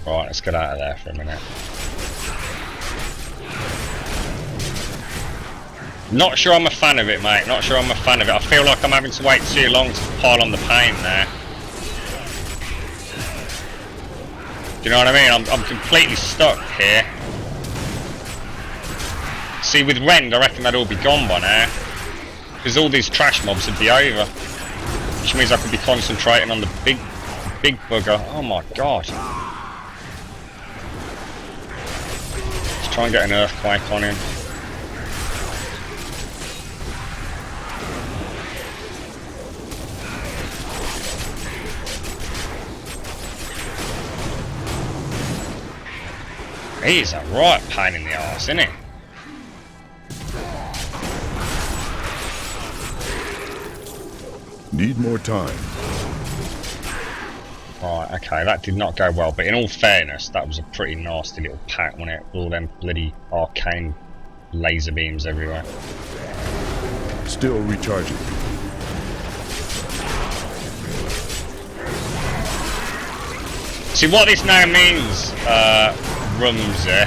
Right, let's get out of there for a minute. Not sure I'm a fan of it, mate. Not sure I'm a fan of it. I feel like I'm having to wait too long to pile on the paint there. Do you know what I mean? I'm completely stuck here. See, with Rend, I reckon they'd all be gone by now. Because all these trash mobs would be over. Which means I could be concentrating on the big bugger. Oh my god. Let's try and get an earthquake on him. He's a right pain in the arse, isn't he? Need more time. Right, okay, that did not go well, but in all fairness, that was a pretty nasty little pack, wasn't it? All them bloody arcane laser beams everywhere. Still recharging. See, what this now means, Rumsey,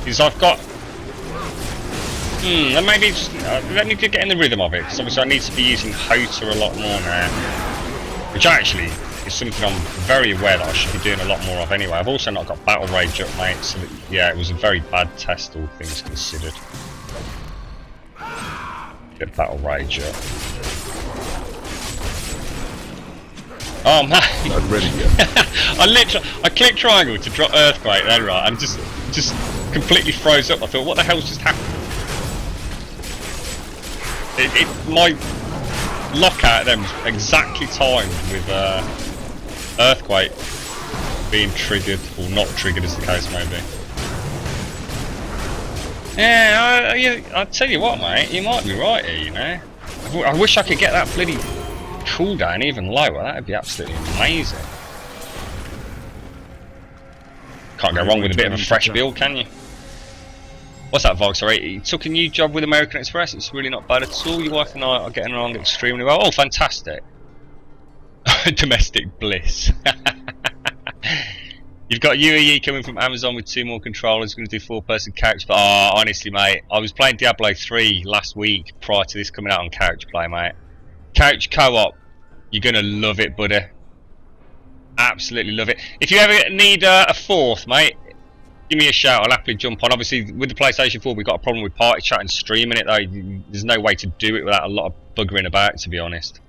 is I've got... then maybe just... let me get in the rhythm of it, because obviously I need to be using Hota a lot more now. Which actually is something I'm very aware that I should be doing a lot more of anyway. I've also not got Battle Rage up, mate, so that, yeah, it was a very bad test, all things considered. Get Battle Rage up. Oh man! Not ready yet. I clicked triangle to drop Earthquake then, right, and just completely froze up. I thought, what the hell's just happened? My lockout then was exactly timed with Earthquake being triggered, or not triggered as the case may be. Yeah, I'll tell you what, mate, you might be right here, you know. I wish I could get that bloody cooldown even lower. That would be absolutely amazing. Can't go wrong with a bit of a fresh build, can you? What's that, Vog? Sorry, he took a new job with American Express. It's really not bad at all. Your wife and I are getting along extremely well. Oh, fantastic. Domestic bliss. You've got UAE coming from Amazon with 2 more controllers. Going to do 4-person couch. But honestly, mate, I was playing Diablo 3 last week prior to this coming out on couch play, mate. Couch co-op, you're gonna love it, buddy. Absolutely love it. If you ever need a 4th, mate, give me a shout. I'll happily jump on. Obviously, with the PlayStation 4, we've got a problem with party chat and streaming it, though. There's no way to do it without a lot of buggering about, to be honest.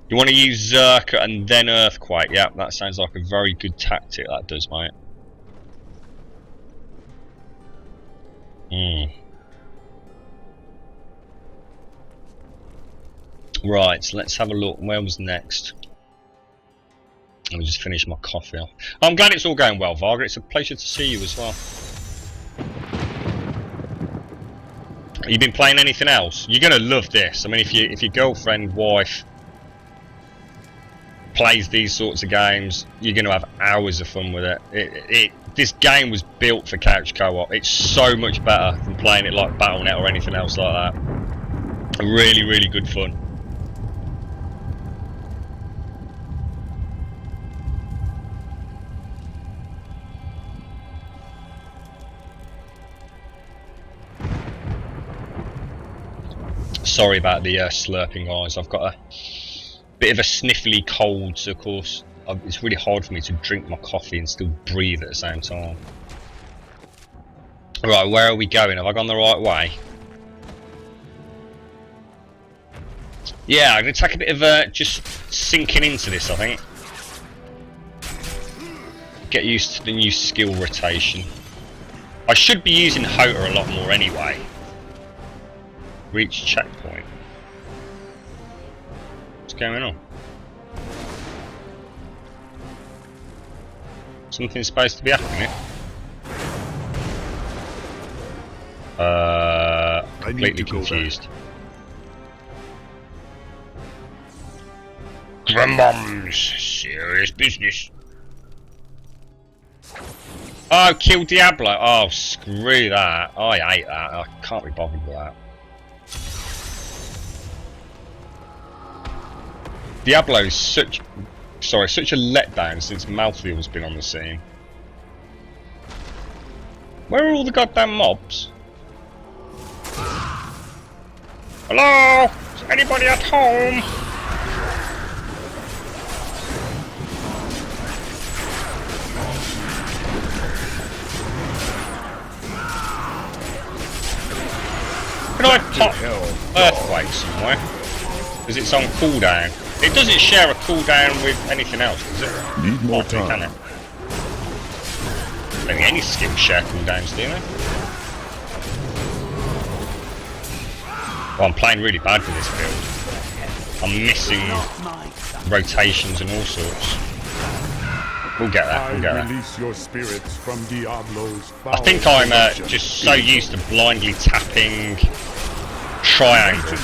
You want to use Zerka and then Earthquake. Yeah, that sounds like a very good tactic, that does, mate. Right, so let's have a look. Where was next? Let me just finish my coffee off. I'm glad it's all going well, Varga. It's a pleasure to see you as well. Have you been playing anything else? You're gonna love this. I mean, if your girlfriend, wife plays these sorts of games, you're gonna have hours of fun with it. This game was built for couch co-op. It's so much better than playing it like Battle.net or anything else like that. Really, really good fun. Sorry about the slurping, guys. I've got a bit of a sniffly cold, so of course it's really hard for me to drink my coffee and still breathe at the same time. Right, where are we going? Have I gone the right way? Yeah, I'm going to take a bit of just sinking into this, I think. Get used to the new skill rotation. I should be using Hota a lot more anyway. Reach checkpoint. What's going on? Something's supposed to be happening. Completely confused. Grumbombs, serious business. Oh, kill Diablo. Oh, screw that. I hate that. I can't be bothered with that. Diablo is such Sorry, such a letdown since Malthiel's been on the scene. Where are all the goddamn mobs? Hello? Is anybody at home? Can I pop Earthquake somewhere? Because it's on cooldown. It doesn't share a cooldown with anything else, does it? Need more Can time. it? I don't think any skills share cooldowns, do they? Well, I'm playing really bad with this build. I'm missing rotations and all sorts. We'll get that, we'll get that. Release your spirits from Diablo's I think I'm just so used to blindly tapping triangle.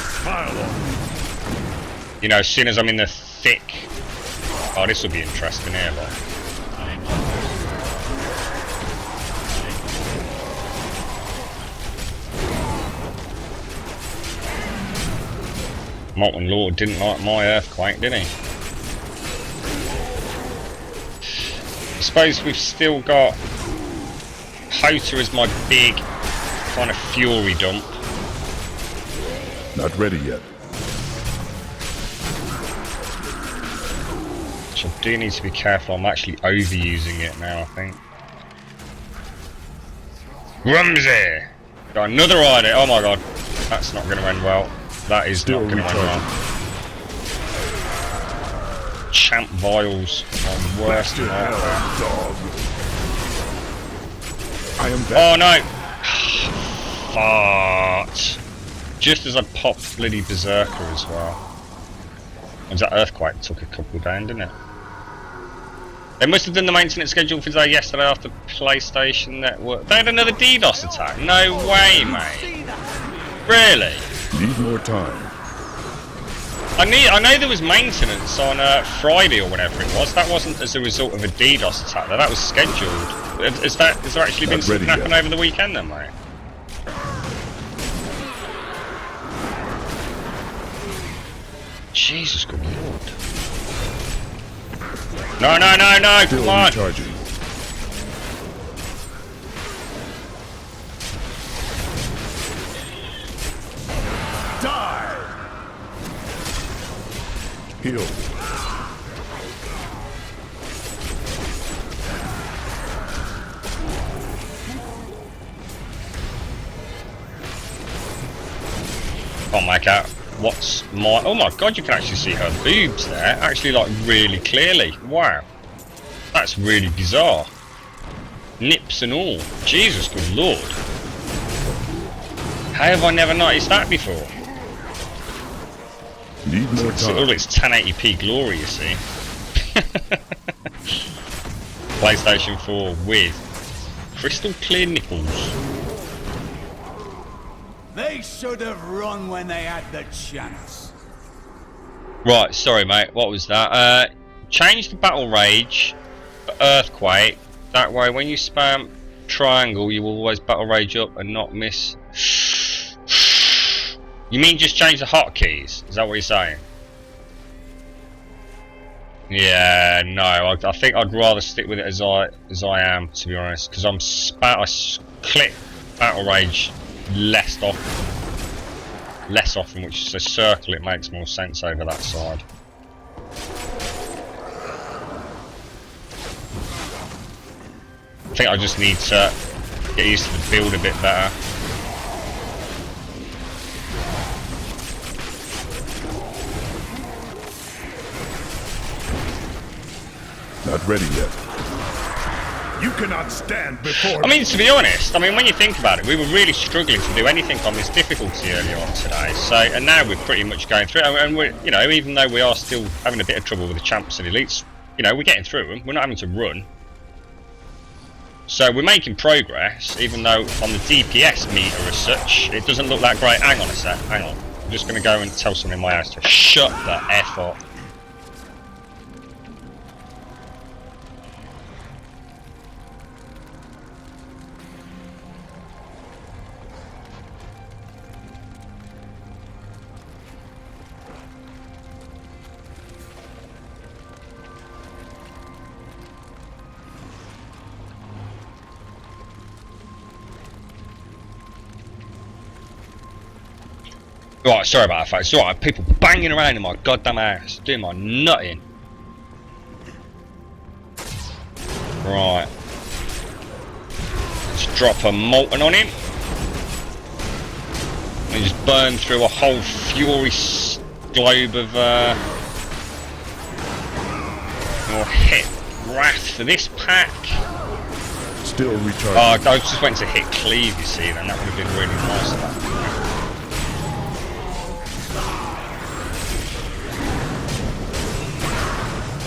You know, as soon as I'm in the thick... Oh, this will be interesting here, look. Molten Lord didn't like my Earthquake, did he? I suppose we've still got Hota as my big kind of fury dump. Not ready yet. Which I do need to be careful, I'm actually overusing it now, I think. Rumsey! Got another idea, oh my god. That's not going to end well. That is Still not going to end well. Champ Vials on worst Back to hell, dog. I am back. Oh no! Fart! Just as I popped bloody Berserker as well. And that Earthquake took a couple down, didn't it? They must have done the maintenance schedule for today yesterday after PlayStation Network. They had another DDoS attack? No way, mate. Really? Need more time. I know there was maintenance on Friday or whatever it was. That wasn't as a result of a DDoS attack, though. That was scheduled. Has there actually been something happen over the weekend then, mate? Jesus, good lord. No, no, no, no, Still come on! recharging. Die! Heal. Can't make out what's my... Oh my god, you can actually see her boobs there. Actually, like, really clearly. Wow. That's really bizarre. Nips and all. Jesus, good lord. How have I never noticed that before? Need more It's time. all its 1080p glory, you see. PlayStation 4 with crystal clear nipples. They should have run when they had the chance. Right, sorry mate, what was that? Change the battle rage for Earthquake. That way when you spam triangle you will always battle rage up and not miss. You mean just change the hotkeys? Is that what you're saying? Yeah, no, I think I'd rather stick with it as I am, to be honest, because I click battle rage less often, which is a circle. It makes more sense over that side. I think I just need to get used to the build a bit better. Not ready yet. You cannot stand before I mean, to be honest, I mean, when you think about it, we were really struggling to do anything on this difficulty earlier on today. So, and now we're pretty much going through, and we're, you know, even though we are still having a bit of trouble with the champs and elites, you know, we're getting through them. We're not having to run. So we're making progress, even though on the DPS meter as such, it doesn't look that great. Hang on a sec, hang on. I'm just going to go and tell someone in my house to shut the F up. Right, sorry about that, folks. It's alright, people banging around in my goddamn house, doing my nutting. Right. Let's drop a molten on him. And just burn through a whole fury globe of or hit wrath for this pack. Still recharging. Oh, I just went to hit cleave, you see, then that would have been really nice.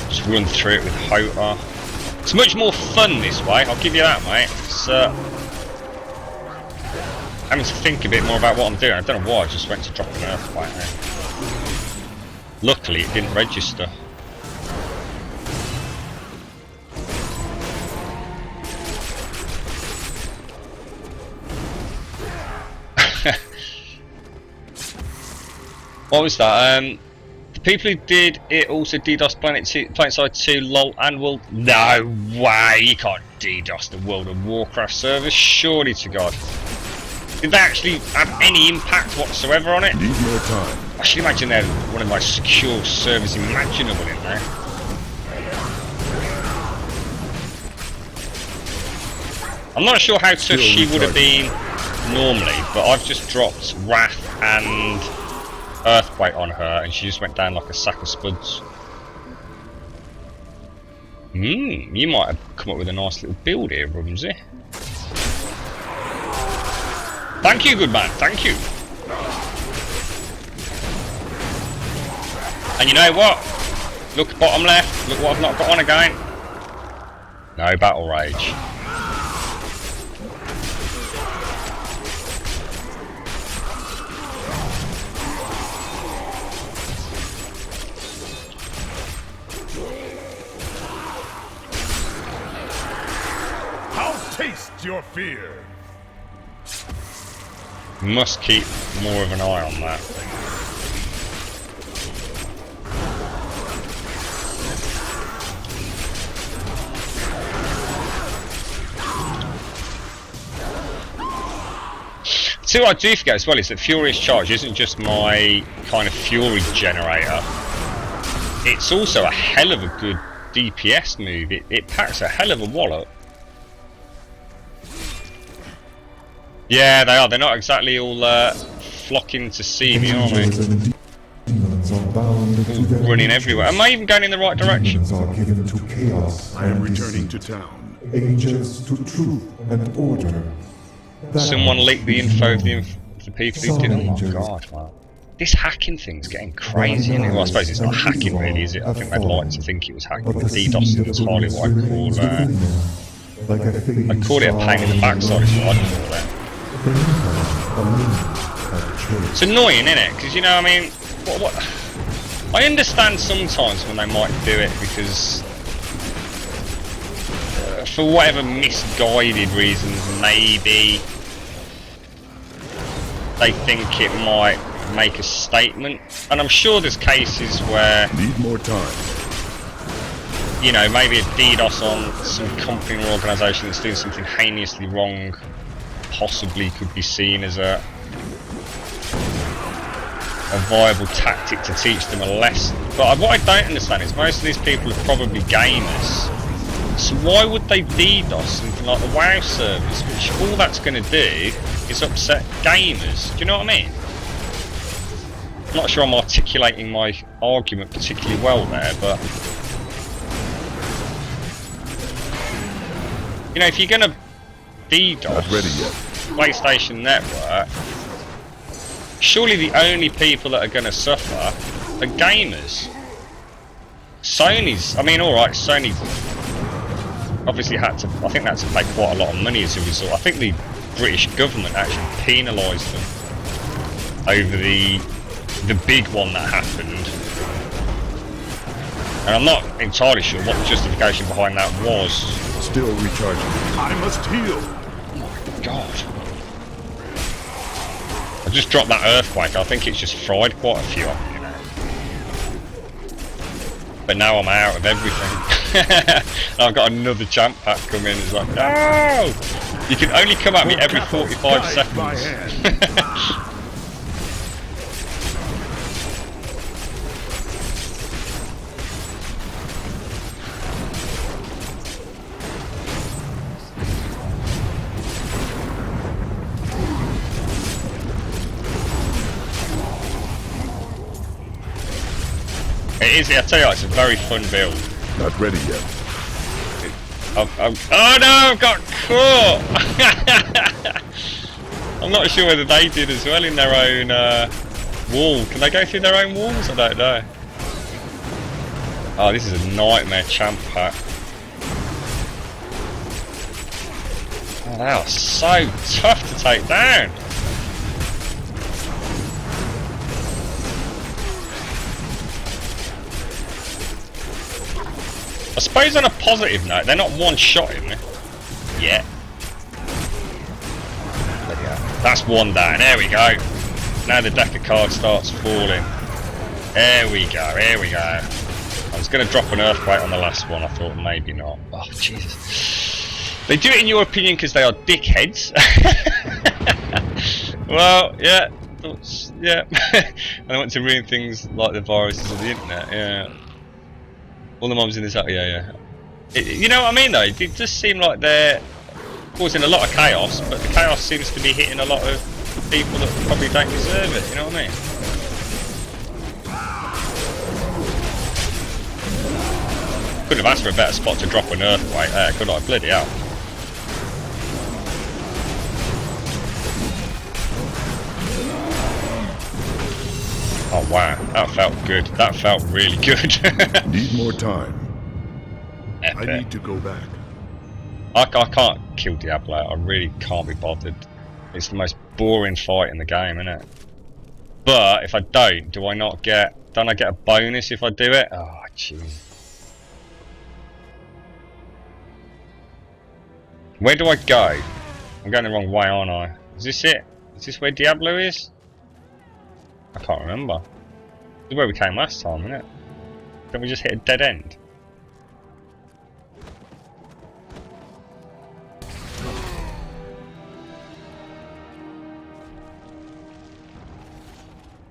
Just run through it with Hota. It's much more fun this way, I'll give you that, mate. It's having to think a bit more about what I'm doing. I don't know why I just went to drop an earthquake there. Luckily it didn't register. What was that? The people who did it also DDoS PlanetSide 2, LOL, and World. No way! You can't DDoS the World of Warcraft servers, surely to God. Did they actually have any impact whatsoever on it? Need more time. I should imagine they're one of the most secure servers imaginable in there. I'm not sure how tough she would have been normally, but I've just dropped Wrath and Earthquake on her and she just went down like a sack of spuds. You might have come up with a nice little build here, Rumsey. Thank you, good man, thank you. And you know what? Look bottom left, look what I've not got on again. No battle rage. Taste your fear. Must keep more of an eye on that. See what I do forget as well is that Furious Charge isn't just my kind of fury generator. It's also a hell of a good DPS move. It packs a hell of a wallop. Yeah, they are. They're not exactly all flocking to see me, are they? All running everywhere. Am I even going in the right direction? I am returning to town. Angels to truth and order. Someone leaked the info of the people who did. Oh my god, man. This hacking thing's getting crazy, isn't it? Well, I suppose it's not hacking really, is it? I think they'd like to think it was hacking, but DDoS is entirely what I call it a pain in the backside, is what I'd call it. It's annoying, isn't it? Because, you know, I mean, what I understand sometimes when they might do it because for whatever misguided reasons, maybe they think it might make a statement. And I'm sure there's cases where need more time. You know, maybe a DDoS on some company or organisation that's doing something heinously wrong possibly could be seen as a viable tactic to teach them a lesson. But what I don't understand is most of these people are probably gamers. So why would they DDoS something like the WoW service, which all that's going to do is upset gamers? Do you know what I mean? I'm not sure I'm articulating my argument particularly well there, but you know, if you're going to DDoS PlayStation Network, surely the only people that are going to suffer are gamers. Sony's, I mean, alright, Sony obviously had to, I think they had to pay quite a lot of money as a result. I think the British government actually penalised them over the big one that happened. And I'm not entirely sure what the justification behind that was. Still recharging. I must heal. God. I just dropped that earthquake. I think it's just fried quite a few of them, you know. But now I'm out of everything. I've got another champ pack come in. It's like, no! You can only come at me every 45 seconds. It is, I tell you what, it's a very fun build. Not ready yet. Oh no, I've got caught! I'm not sure whether they did as well in their own wall. Can they go through their own walls? I don't know. Oh, this is a nightmare champ pack. Oh, they are so tough to take down. I suppose on a positive note, they're not one-shotting me yet. That's one down. There we go. Now the deck of cards starts falling. There we go. Here we go. I was going to drop an earthquake on the last one. I thought maybe not. Oh Jesus! They do it in your opinion because they are dickheads. Well, yeah, yeah. I want to ruin things like the viruses of the internet. Yeah. All the mobs in this. Yeah. You know what I mean though? It does seem like they're causing a lot of chaos, but the chaos seems to be hitting a lot of people that probably don't deserve it, you know what I mean? Could have asked for a better spot to drop an earthquake there, could I? Bloody hell. Oh wow, that felt good. That felt really good. Need more time. Epic. I need to go back. I can't kill Diablo, I really can't be bothered. It's the most boring fight in the game, isn't it? But if I don't I get a bonus if I do it? Oh jeez. Where do I go? I'm going the wrong way, aren't I? Is this it? Is this where Diablo is? I can't remember. This is where we came last time, isn't it? Don't we just hit a dead end?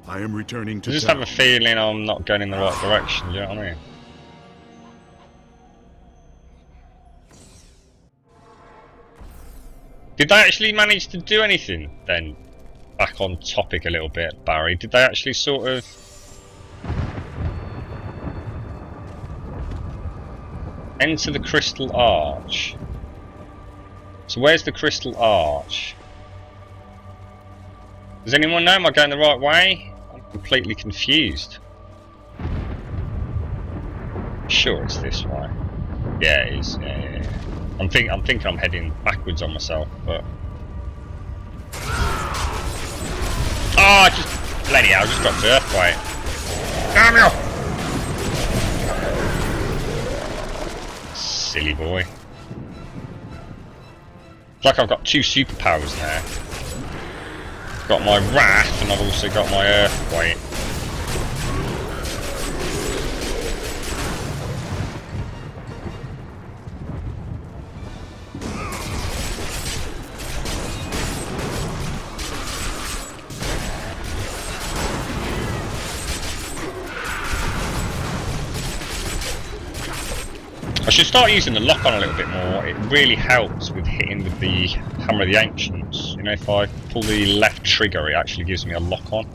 I am returning to I just town. have a feeling I'm not going in the right direction, do you know what I mean? Did they actually manage to do anything then? Back on topic a little bit, Barry. Did they actually sort of... enter the Crystal Arch? So where's the Crystal Arch? Does anyone know? Am I going the right way? I'm completely confused. Sure it's this way. Yeah it is, yeah. I'm thinking I'm heading backwards on myself, but... Oh, bloody hell, I just dropped the earthquake. Damn you! Silly boy. It's like I've got two superpowers now. Got my wrath and I've also got my earthquake. I should start using the lock-on a little bit more. It really helps with hitting with the Hammer of the Ancients. You know, if I pull the left trigger, it actually gives me a lock-on.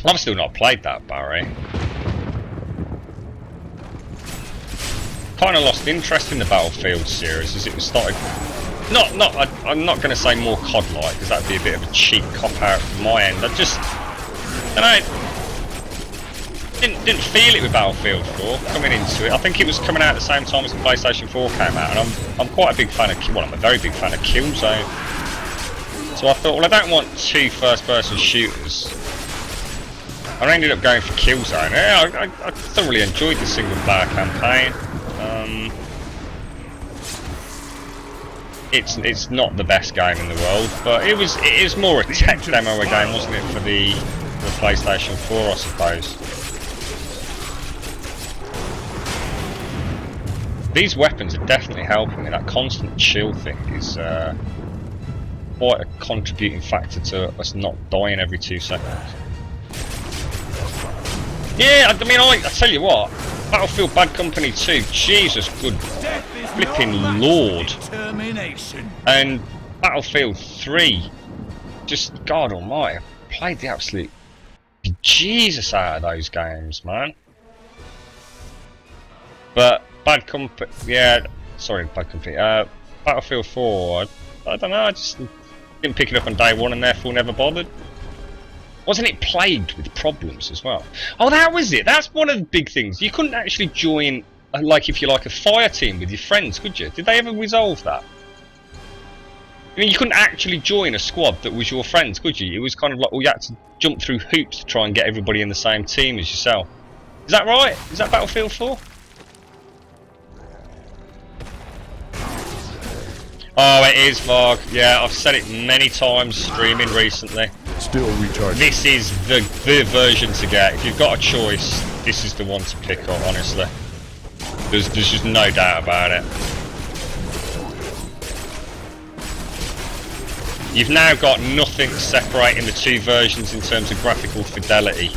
I've still not played that, Barry. Kind of lost interest in the Battlefield series as it was started. I'm not going to say more COD-like because that'd be a bit of a cheap cop-out from my end. I didn't feel it with Battlefield 4 coming into it. I think it was coming out at the same time as the PlayStation 4 came out, and I'm quite a big fan of. Well, I'm a very big fan of Killzone. So I thought, well, I don't want two first-person shooters. I ended up going for Killzone. Yeah, I thoroughly enjoyed the single-player campaign. It's not the best game in the world, but it is more a tech demo game, wasn't it, for the PlayStation 4, I suppose. These weapons are definitely helping me. That constant chill thing is quite a contributing factor to us not dying every 2 seconds. Yeah, I mean, I tell you what, Battlefield Bad Company 2, Jesus, good flipping lord. And Battlefield 3, just God Almighty, I played the absolute Jesus out of those games, man. But Bad Company, yeah, sorry, Bad Company. Battlefield 4, I don't know, I just didn't pick it up on day one and therefore never bothered. Wasn't it plagued with problems as well? Oh, that was it. That's one of the big things. You couldn't actually join, like, if you like, a fire team with your friends, could you? Did they ever resolve that? I mean, you couldn't actually join a squad that was your friends, could you? It was kind of like, well, you had to jump through hoops to try and get everybody in the same team as yourself. Is that right? Is that Battlefield 4? Oh, it is, Varg. Yeah, I've said it many times streaming recently. Still recharging. This is the version to get. If you've got a choice, this is the one to pick up, honestly. There's just no doubt about it. You've now got nothing separating the two versions in terms of graphical fidelity.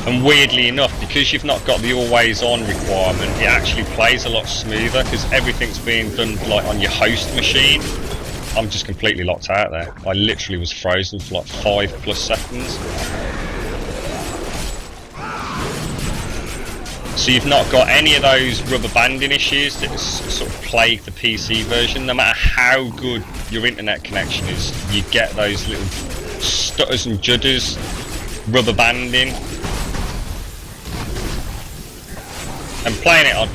And weirdly enough, because you've not got the always on requirement, it actually plays a lot smoother because everything's being done like on your host machine. I'm just completely locked out there. I literally was frozen for like 5+ seconds. So you've not got any of those rubber banding issues that sort of plague the PC version. No matter how good your internet connection is, you get those little stutters and judders, rubber banding. And playing it on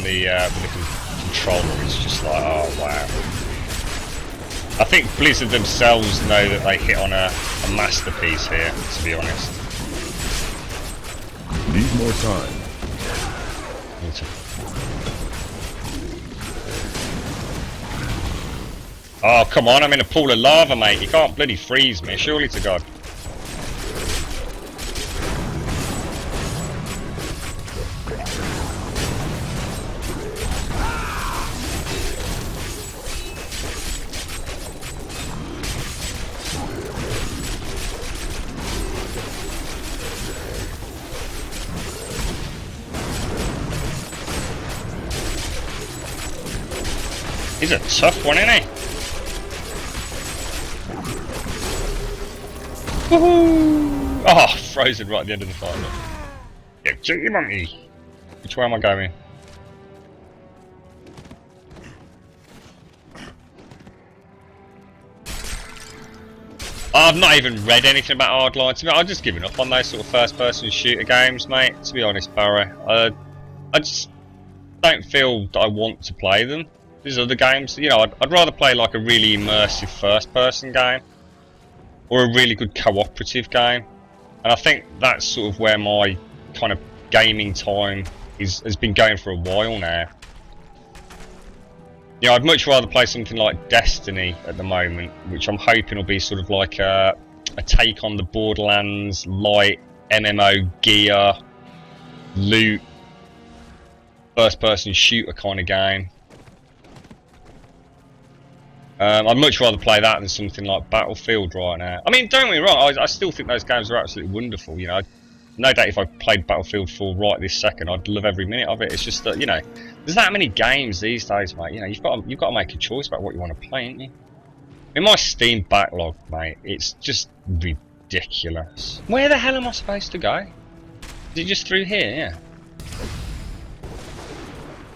the with the controller is just like, oh wow. I think Blizzard themselves know that they hit on a masterpiece here, to be honest. Need more time. Oh, come on, I'm in a pool of lava, mate. You can't bloody freeze me, surely to God. He's a tough one, isn't he? Woohoo! Oh, frozen right at the end of the fight. Yeah, check your monkey. Which way am I going? I've not even read anything about Hardline. I've just given up on those sort of first-person shooter games, mate. To be honest, Barry, I just don't feel that I want to play them. There's other games, you know, I'd rather play like a really immersive first-person game or a really good cooperative game, and I think that's sort of where my kind of gaming time has been going for a while now. You know, I'd much rather play something like Destiny at the moment, which I'm hoping will be sort of like a take on the Borderlands light MMO gear, loot, first-person shooter kind of game. I'd much rather play that than something like Battlefield right now. I mean, don't get me wrong, I still think those games are absolutely wonderful. You know, no doubt if I played Battlefield 4 right this second, I'd love every minute of it. It's just that, you know, there's that many games these days, mate. You know, you've got to make a choice about what you want to play, ain't you? In my Steam backlog, mate, it's just ridiculous. Where the hell am I supposed to go? Is it just through here? Yeah.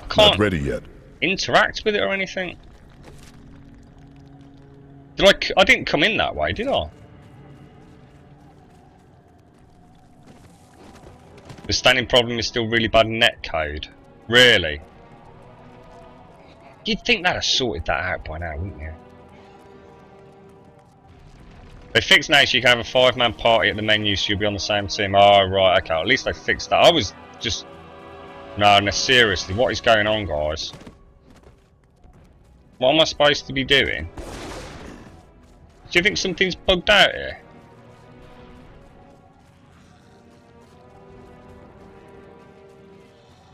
I can't Not ready yet. interact with it or anything. I didn't come in that way, did I? The standing problem is still really bad netcode. Really? You'd think they'd have sorted that out by now, wouldn't you? They fixed now so you can have a 5-man party at the menu so you'll be on the same team. Oh, right, okay, at least they fixed that. I was just... No, seriously, what is going on, guys? What am I supposed to be doing? Do you think something's bugged out here?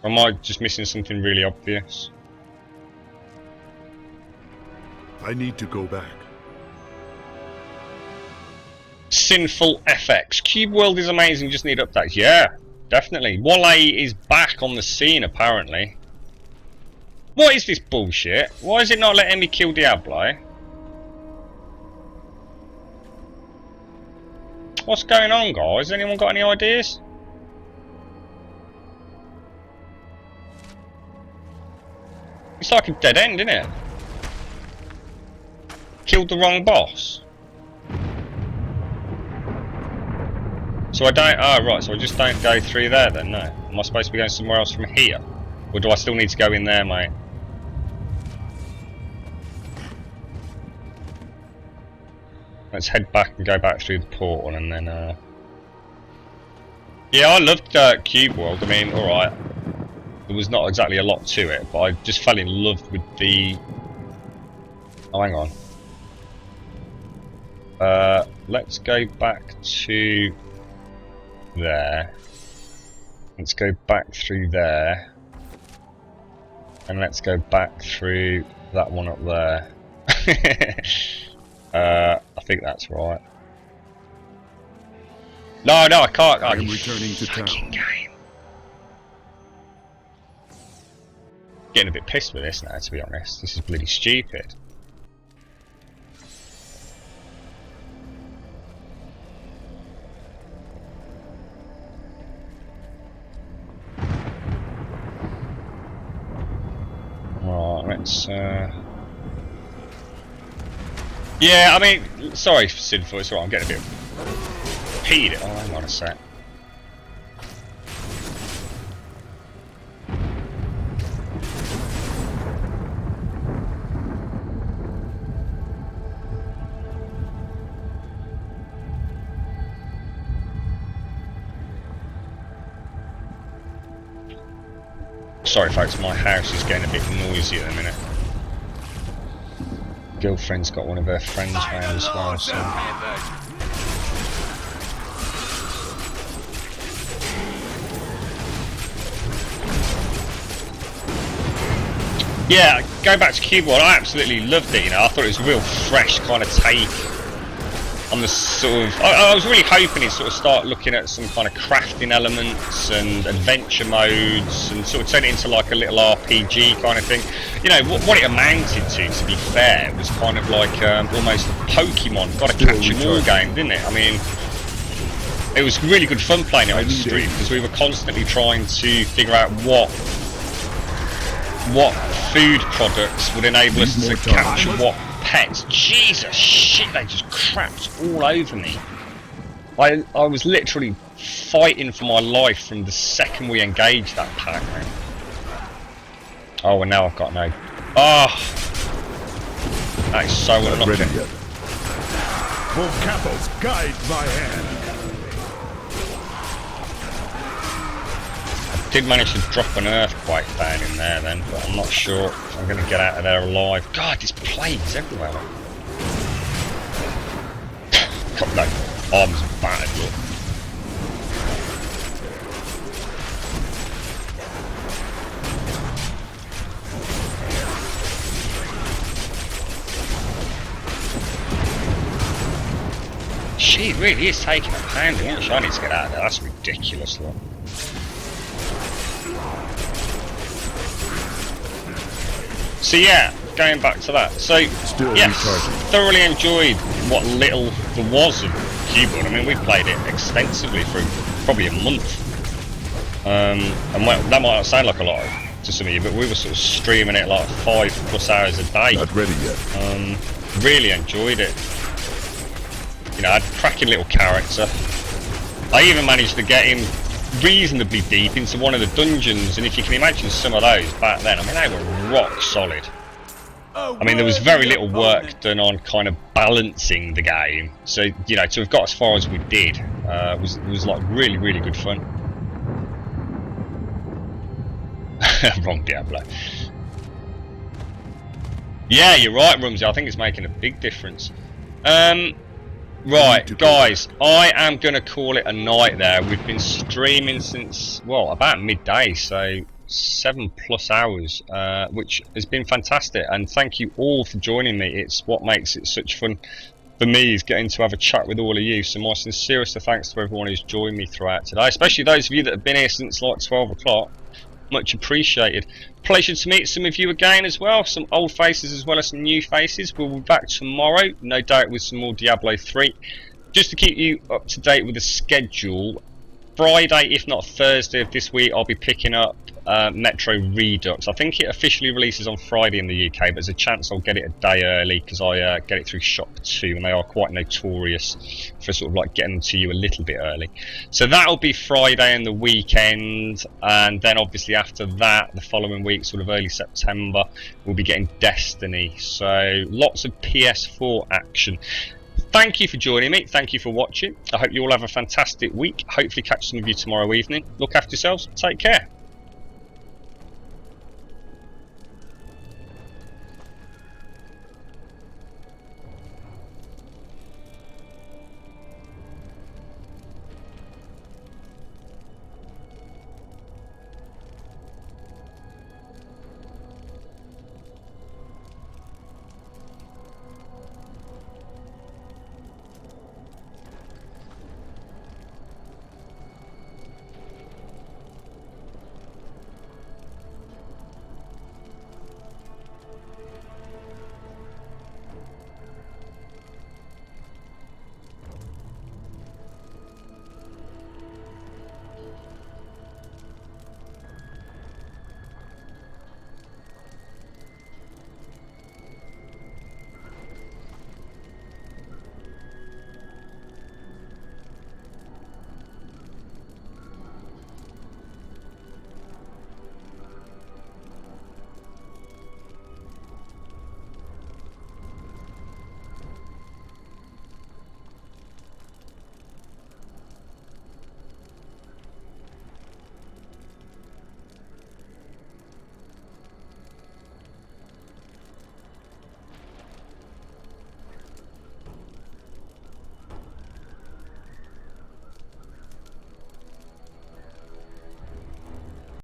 Or am I just missing something really obvious? I need to go back. Sinful FX. Cube World is amazing, just need updates. Yeah, definitely. Wale is back on the scene, apparently. What is this bullshit? Why is it not letting me kill Diablo? What's going on, guys? Anyone got any ideas? It's like a dead end, isn't it? Killed the wrong boss. So I don't... Oh, right, so I just don't go through there then, no. Am I supposed to be going somewhere else from here? Or do I still need to go in there, mate? Let's head back and go back through the portal and then... Yeah, I loved Cube World. I mean, alright. There was not exactly a lot to it, but I just fell in love with the... Oh, hang on. Let's go back to there. Let's go back through there. And let's go back through that one up there. I think that's right. No, I can't. I am returning to town. Game. Getting a bit pissed with this now, to be honest. This is bloody stupid. Right, let's yeah, I mean, sorry Sinful, it's alright, I'm getting a bit peed. Oh, hang on a sec. Sorry folks, my house is getting a bit noisy at the minute. Girlfriend's got one of her friends round as well, so... Yeah, going back to Cube World, I absolutely loved it, you know. I thought it was a real fresh kind of take on the sort of... I was really hoping he'd sort of start looking at some kind of crafting elements and adventure modes and sort of turn it into like a little RPG kind of thing. You know, what it amounted to be fair, was kind of like almost Pokemon, got to catch 'em all game, didn't it? I mean, it was really good fun playing it on stream because we were constantly trying to figure out what food products would enable us to capture what pets. Jesus shit, they just crapped all over me. I was literally fighting for my life from the second we engaged that pack, man. Oh, and now I've got no... Ah! Oh, that is so unlucky. Full capos guide my hand. I did manage to drop an earthquake down in there then, but I'm not sure if I'm going to get out of there alive. God, there's plagues everywhere. God, no, arms are battered, look. She really is taking a pounding, isn't she? I need to get out of there, that's ridiculous, look. So yeah, going back to that. So yes, thoroughly enjoyed what little there was of Cube World. I mean, we played it extensively for probably a month. And that might not sound like a lot to some of you, but we were sort of streaming it like 5+ hours a day. Not ready yet. Really enjoyed it. You know, I had a cracking little character. I even managed to get him reasonably deep into one of the dungeons, and if you can imagine some of those back then, I mean, they were rock solid. I mean, there was very little work done on kind of balancing the game, so you know, to have got as far as we did was like really good fun. Wrong Diablo. Yeah, you're right, Rumsey. I think it's making a big difference. Right, guys, I am going to call it a night there. We've been streaming since, well, about midday, so 7+ hours, which has been fantastic. And thank you all for joining me. It's what makes it such fun for me, is getting to have a chat with all of you. So my sincerest of thanks to everyone who's joined me throughout today, especially those of you that have been here since like 12 o'clock. Much appreciated. Pleasure to meet some of you again as well, some old faces as well as some new faces. We'll be back tomorrow, no doubt, with some more Diablo 3. just to keep you up to date with the schedule, Friday, if not Thursday of this week, I'll be picking up Metro Redux. I think it officially releases on Friday in the UK, but there's a chance I'll get it a day early because I get it through Shop 2, and they are quite notorious for sort of like getting them to you a little bit early. So that'll be Friday and the weekend, and then obviously after that, the following week, sort of early September, we'll be getting Destiny. So lots of PS4 action. Thank you for joining me. Thank you for watching. I hope you all have a fantastic week. Hopefully catch some of you tomorrow evening. Look after yourselves. Take care.